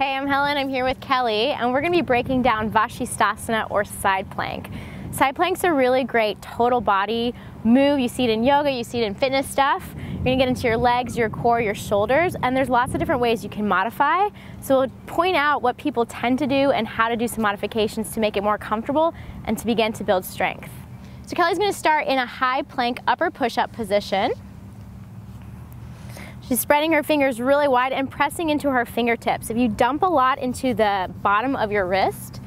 Hey, I'm Helen, I'm here with Kelly, and we're going to be breaking down vasisthasana or side plank. Side plank's a really great total body move. You see it in yoga, you see it in fitness stuff. You're going to get into your legs, your core, your shoulders, and there's lots of different ways you can modify. So we'll point out what people tend to do and how to do some modifications to make it more comfortable and to begin to build strength. So Kelly's going to start in a high plank upper push-up position. She's spreading her fingers really wide and pressing into her fingertips. If you dump a lot into the bottom of your wrist,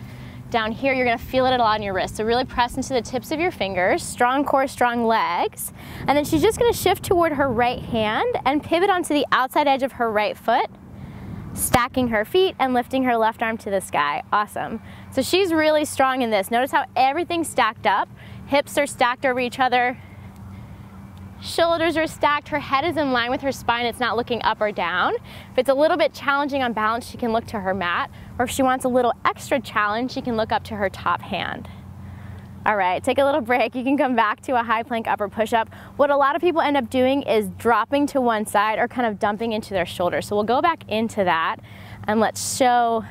down here you're going to feel it a lot in your wrist. So really press into the tips of your fingers, strong core, strong legs. And then she's just going to shift toward her right hand and pivot onto the outside edge of her right foot, stacking her feet and lifting her left arm to the sky. Awesome. So she's really strong in this. Notice how everything's stacked up. Hips are stacked over each other. Shoulders are stacked, her head is in line with her spine, it's not looking up or down. If it's a little bit challenging on balance, she can look to her mat, or if she wants a little extra challenge, she can look up to her top hand. All right, take a little break. You can come back to a high plank upper push-up. What a lot of people end up doing is dropping to one side or kind of dumping into their shoulders. So we'll go back into that and let's show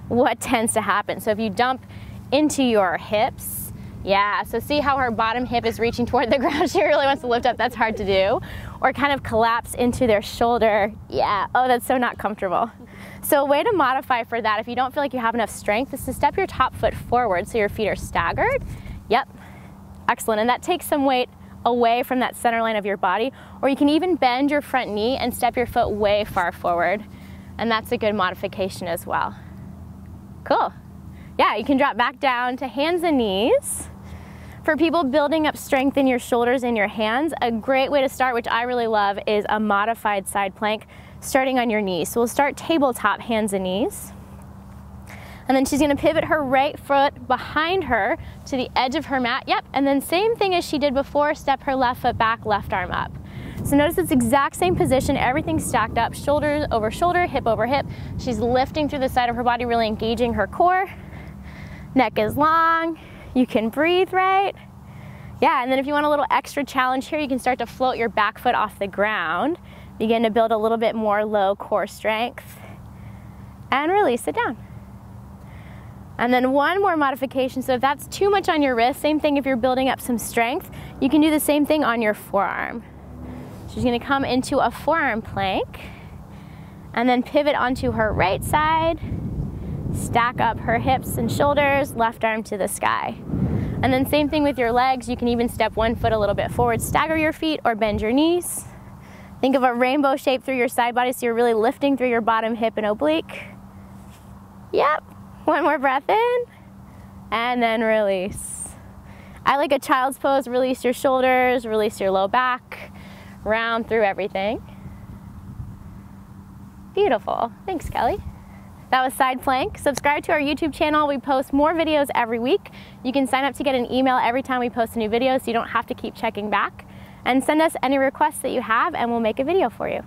what tends to happen. So if you dump into your hips, yeah, so see how her bottom hip is reaching toward the ground. She really wants to lift up. That's hard to do. Or kind of collapse into their shoulder. Yeah, oh, that's so not comfortable. So a way to modify for that, if you don't feel like you have enough strength, is to step your top foot forward so your feet are staggered. Yep, excellent. And that takes some weight away from that center line of your body. Or you can even bend your front knee and step your foot way far forward. And that's a good modification as well. Cool. Yeah, you can drop back down to hands and knees. For people building up strength in your shoulders and your hands, a great way to start, which I really love, is a modified side plank starting on your knees. So we'll start tabletop, hands and knees. And then she's going to pivot her right foot behind her to the edge of her mat. Yep, and then same thing as she did before, step her left foot back, left arm up. So notice it's exact same position, everything's stacked up, shoulders over shoulder, hip over hip. She's lifting through the side of her body, really engaging her core. Neck is long. You can breathe right. Yeah, and then if you want a little extra challenge here, you can start to float your back foot off the ground. Begin to build a little bit more low core strength. And release it down. And then one more modification. So if that's too much on your wrist, same thing if you're building up some strength, you can do the same thing on your forearm. She's going to come into a forearm plank and then pivot onto her right side. Stack up her hips and shoulders, left arm to the sky. And then same thing with your legs. You can even step one foot a little bit forward, stagger your feet or bend your knees. Think of a rainbow shape through your side body so you're really lifting through your bottom hip and oblique. Yep, one more breath in and then release. I like a child's pose. Release your shoulders, release your low back, round through everything. Beautiful, thanks Kelly. That was side plank. Subscribe to our YouTube channel. We post more videos every week. You can sign up to get an email every time we post a new video so you don't have to keep checking back. And send us any requests that you have and we'll make a video for you.